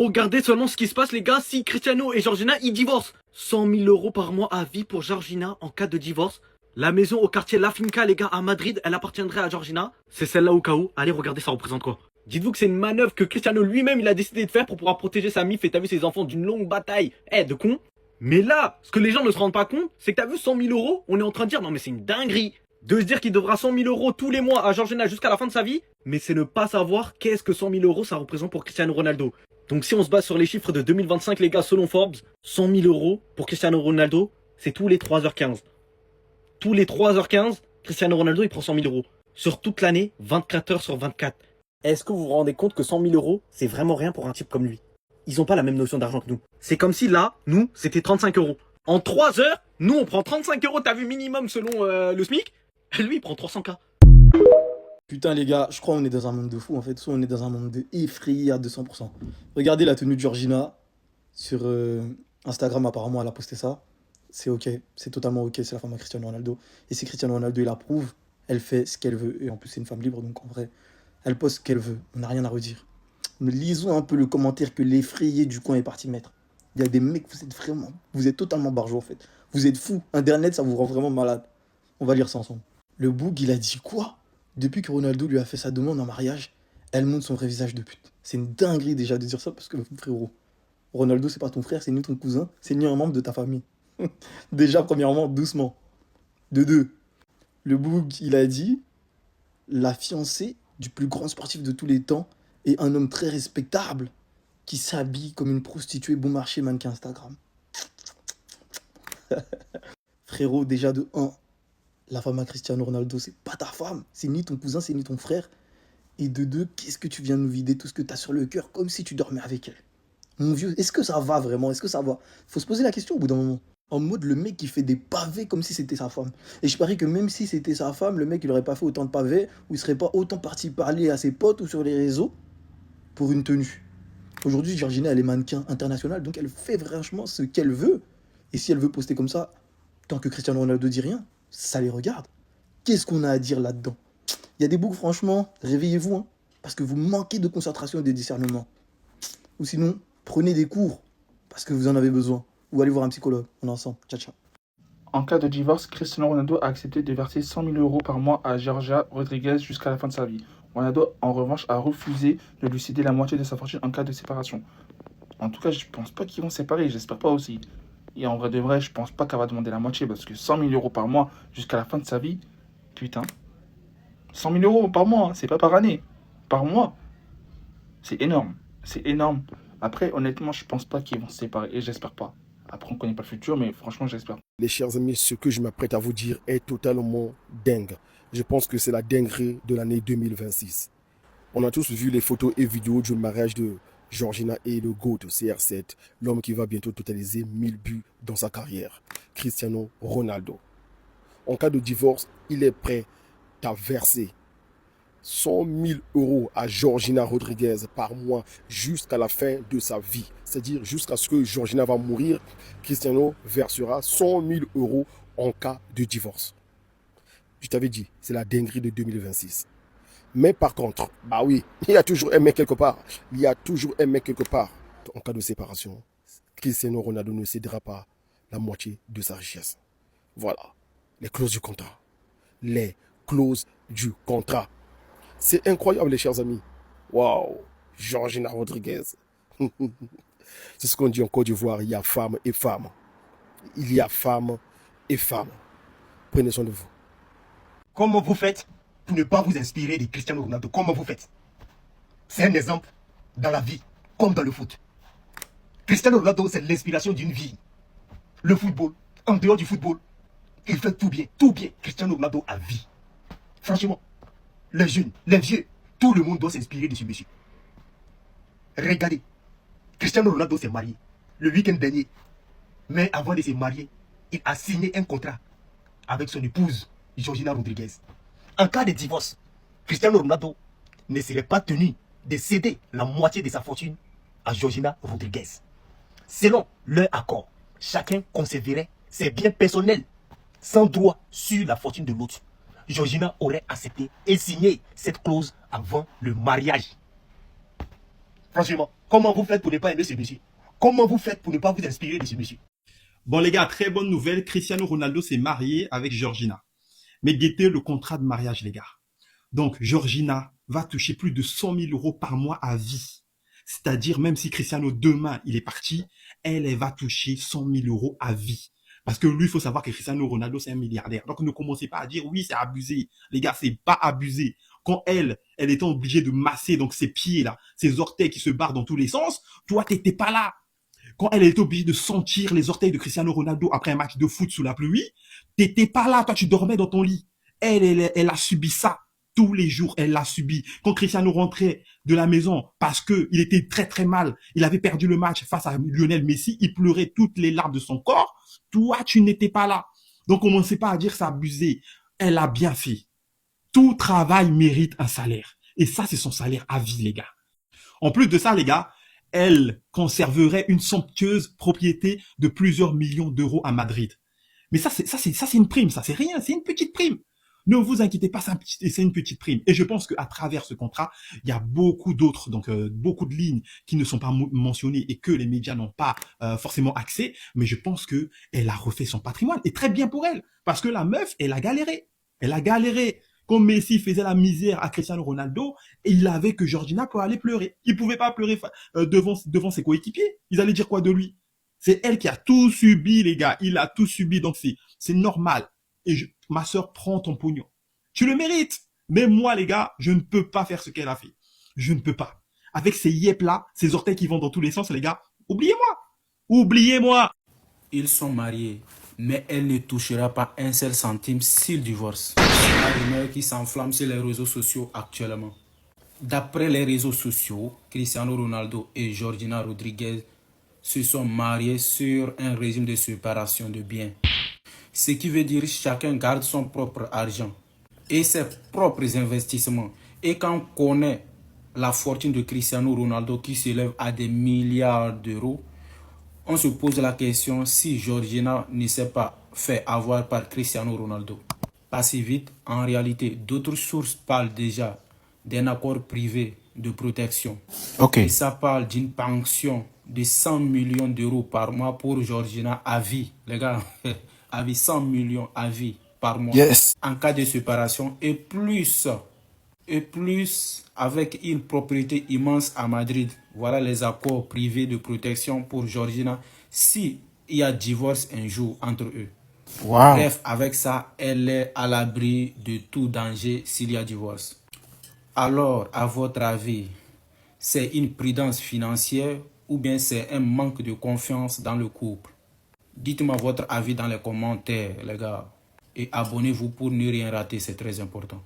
Regardez seulement ce qui se passe les gars, si Cristiano et Georgina ils divorcent. 100 000 euros par mois à vie pour Georgina en cas de divorce. La maison au quartier La Finca les gars à Madrid, elle appartiendrait à Georgina. C'est celle-là au cas où. Allez regardez ça représente quoi. Dites-vous que c'est une manœuvre que Cristiano lui-même il a décidé de faire pour pouvoir protéger sa mif et t'as vu ses enfants d'une longue bataille. De con. Mais là, ce que les gens ne se rendent pas compte, c'est que t'as vu 100 000 euros, on est en train de dire non mais c'est une dinguerie. De se dire qu'il devra 100 000 euros tous les mois à Georgina jusqu'à la fin de sa vie, mais c'est ne pas savoir qu'est-ce que 100 000 euros ça représente pour Cristiano Ronaldo. Donc si on se base sur les chiffres de 2025 les gars selon Forbes, 100 000 euros pour Cristiano Ronaldo, c'est tous les 3h15. Tous les 3h15, Cristiano Ronaldo il prend 100 000 euros. Sur toute l'année, 24 heures sur 24. Est-ce que vous vous rendez compte que 100 000 euros, c'est vraiment rien pour un type comme lui? Ils n'ont pas la même notion d'argent que nous. C'est comme si là, nous, c'était 35 euros. En 3 heures, nous on prend 35 euros, t'as vu minimum selon le SMIC. Lui il prend 300K. Putain les gars, je crois qu'on est dans un monde de fou en fait, soit on est dans un monde de effrayé à 200%. Regardez la tenue de Georgina sur Instagram, apparemment elle a posté ça. C'est ok, c'est totalement ok, c'est la femme à Cristiano Ronaldo. Et si Cristiano Ronaldo il approuve, elle fait ce qu'elle veut. Et en plus c'est une femme libre, donc en vrai, elle poste ce qu'elle veut, on n'a rien à redire. Mais lisons un peu le commentaire que l'effrayé du coin est parti mettre. Il y a des mecs, vous êtes totalement barjot en fait. Vous êtes fous, Internet ça vous rend vraiment malade. On va lire ça ensemble. Le Boug il a dit quoi? Depuis que Ronaldo lui a fait sa demande en mariage, elle montre son vrai visage de pute. C'est une dinguerie déjà de dire ça parce que frérot, Ronaldo c'est pas ton frère, c'est ni ton cousin, c'est ni un membre de ta famille. Déjà premièrement, doucement. De deux, le Boug il a dit la fiancée du plus grand sportif de tous les temps est un homme très respectable qui s'habille comme une prostituée bon marché mannequin Instagram. Frérot, déjà de 1, la femme à Cristiano Ronaldo, c'est pas ta femme, c'est ni ton cousin, c'est ni ton frère. Et de 2, qu'est-ce que tu viens de nous vider tout ce que t'as sur le cœur comme si tu dormais avec elle? Mon vieux, est-ce que ça va vraiment? Est-ce que ça va? Faut se poser la question au bout d'un moment. En mode le mec qui fait des pavés comme si c'était sa femme. Et je parie que même si c'était sa femme, le mec il aurait pas fait autant de pavés, ou il serait pas autant parti parler à ses potes ou sur les réseaux pour une tenue. Aujourd'hui, Georgina, elle est mannequin international, donc elle fait franchement ce qu'elle veut. Et si elle veut poster comme ça, tant que Cristiano Ronaldo dit rien, ça les regarde. Qu'est-ce qu'on a à dire là-dedans? Il y a des boucs, franchement, réveillez-vous, hein, parce que vous manquez de concentration et de discernement. Ou sinon, prenez des cours, parce que vous en avez besoin. Ou allez voir un psychologue. On est ensemble. Ciao, ciao. En cas de divorce, Cristiano Ronaldo a accepté de verser 100 000 euros par mois à Georgia Rodriguez jusqu'à la fin de sa vie. Ronaldo, en revanche, a refusé de lui céder la moitié de sa fortune en cas de séparation. En tout cas, je pense pas qu'ils vont se séparer, j'espère pas aussi. Et en vrai de vrai, je pense pas qu'elle va demander la moitié parce que 100 000 euros par mois jusqu'à la fin de sa vie, putain. 100 000 euros par mois, hein, c'est pas par année, par mois. C'est énorme, c'est énorme. Après, honnêtement, je pense pas qu'ils vont se séparer et j'espère pas. Après, on connaît pas le futur, mais franchement, j'espère. Les chers amis, ce que je m'apprête à vous dire est totalement dingue. Je pense que c'est la dinguerie de l'année 2026. On a tous vu les photos et vidéos du mariage de Georgina et le GOAT CR7, l'homme qui va bientôt totaliser 1000 buts dans sa carrière, Cristiano Ronaldo. En cas de divorce, il est prêt à verser 100 000 euros à Georgina Rodriguez par mois jusqu'à la fin de sa vie. C'est-à-dire jusqu'à ce que Georgina va mourir, Cristiano versera 100 000 euros en cas de divorce. Je t'avais dit, c'est la dinguerie de 2026. Mais par contre, bah oui, il y a toujours un mec quelque part. Il y a toujours un mec quelque part. En cas de séparation, Cristiano Ronaldo ne cédera pas la moitié de sa richesse. Voilà, les clauses du contrat. Les clauses du contrat. C'est incroyable, les chers amis. Waouh, Georgina Rodriguez. C'est ce qu'on dit en Côte d'Ivoire, il y a femme et femme. Il y a femme et femme. Prenez soin de vous. Comment vous faites pour ne pas vous inspirer de Cristiano Ronaldo? Comment vous faites? C'est un exemple dans la vie, comme dans le foot. Cristiano Ronaldo, c'est l'inspiration d'une vie. Le football, en dehors du football, il fait tout bien, tout bien. Cristiano Ronaldo a vie. Franchement, les jeunes, les vieux, tout le monde doit s'inspirer de ce monsieur. Regardez, Cristiano Ronaldo s'est marié le week-end dernier. Mais avant de se marier, il a signé un contrat avec son épouse, Georgina Rodriguez. En cas de divorce, Cristiano Ronaldo ne serait pas tenu de céder la moitié de sa fortune à Georgina Rodriguez. Selon leur accord, chacun conserverait ses biens personnels sans droit sur la fortune de l'autre. Georgina aurait accepté et signé cette clause avant le mariage. Franchement, Comment vous faites pour ne pas aimer ce monsieur? Comment vous faites pour ne pas vous inspirer de ce monsieur? Bon les gars, très bonne nouvelle, Cristiano Ronaldo s'est marié avec Georgina. Mais guettez le contrat de mariage les gars. Donc Georgina va toucher plus de 100 000 euros par mois à vie. C'est-à-dire même si Cristiano demain il est parti, elle va toucher 100 000 euros à vie. Parce que lui, il faut savoir que Cristiano Ronaldo, c'est un milliardaire. Donc ne commencez pas à dire oui, c'est abusé. Les gars, c'est pas abusé. Quand elle était obligée de masser donc ses pieds là, ses orteils qui se barrent dans tous les sens, toi t'étais pas là. Quand elle était obligée de sentir les orteils de Cristiano Ronaldo après un match de foot sous la pluie, t'étais pas là, toi tu dormais dans ton lit. Elle a subi ça tous les jours, elle l'a subi. Quand Cristiano rentrait de la maison parce que il était très très mal, il avait perdu le match face à Lionel Messi, il pleurait toutes les larmes de son corps. Toi, tu n'étais pas là. Donc commencez pas à dire c'est abusé. Elle a bien fait. Tout travail mérite un salaire. Et ça, c'est son salaire à vie, les gars. En plus de ça, les gars, elle conserverait une somptueuse propriété de plusieurs millions d'euros à Madrid. Mais ça, c'est une prime, ça, c'est rien, c'est une petite prime. Ne vous inquiétez pas, c'est une petite prime. Et je pense qu'à travers ce contrat, il y a beaucoup d'autres, donc beaucoup de lignes qui ne sont pas mentionnées et que les médias n'ont pas forcément accès. Mais je pense que elle a refait son patrimoine et très bien pour elle, parce que la meuf, elle a galéré. Elle a galéré. Quand Messi faisait la misère à Cristiano Ronaldo, et il avait que Georgina pour aller pleurer. Il pouvait pas pleurer devant ses coéquipiers. Ils allaient dire quoi de lui? C'est elle qui a tout subi, les gars. Il a tout subi, donc c'est normal. Et ma sœur, prends ton pognon. Tu le mérites. Mais moi, les gars, je ne peux pas faire ce qu'elle a fait. Je ne peux pas. Avec ces yep là, ces orteils qui vont dans tous les sens, les gars, oubliez-moi. Oubliez-moi. Ils sont mariés, mais elle ne touchera pas un seul centime s'ils divorcent. C'est la rumeur qui s'enflamme sur les réseaux sociaux actuellement. D'après les réseaux sociaux, Cristiano Ronaldo et Georgina Rodriguez se sont mariés sur un régime de séparation de biens. Ce qui veut dire que chacun garde son propre argent et ses propres investissements. Et quand on connaît la fortune de Cristiano Ronaldo qui s'élève à des milliards d'euros, on se pose la question si Georgina ne s'est pas fait avoir par Cristiano Ronaldo. Pas si vite, en réalité, d'autres sources parlent déjà d'un accord privé de protection. Et ça parle d'une pension de 100 millions d'euros par mois pour Georgina à vie. Les gars, à vie, 100 millions à vie par mois. Yes. En cas de séparation et plus avec une propriété immense à Madrid. Voilà les accords privés de protection pour Georgina si il y a divorce un jour entre eux. Wow. Bref, avec ça, elle est à l'abri de tout danger s'il y a divorce. Alors, à votre avis, c'est une prudence financière ou bien c'est un manque de confiance dans le couple? Dites-moi votre avis dans les commentaires, les gars. Et abonnez-vous pour ne rien rater, c'est très important.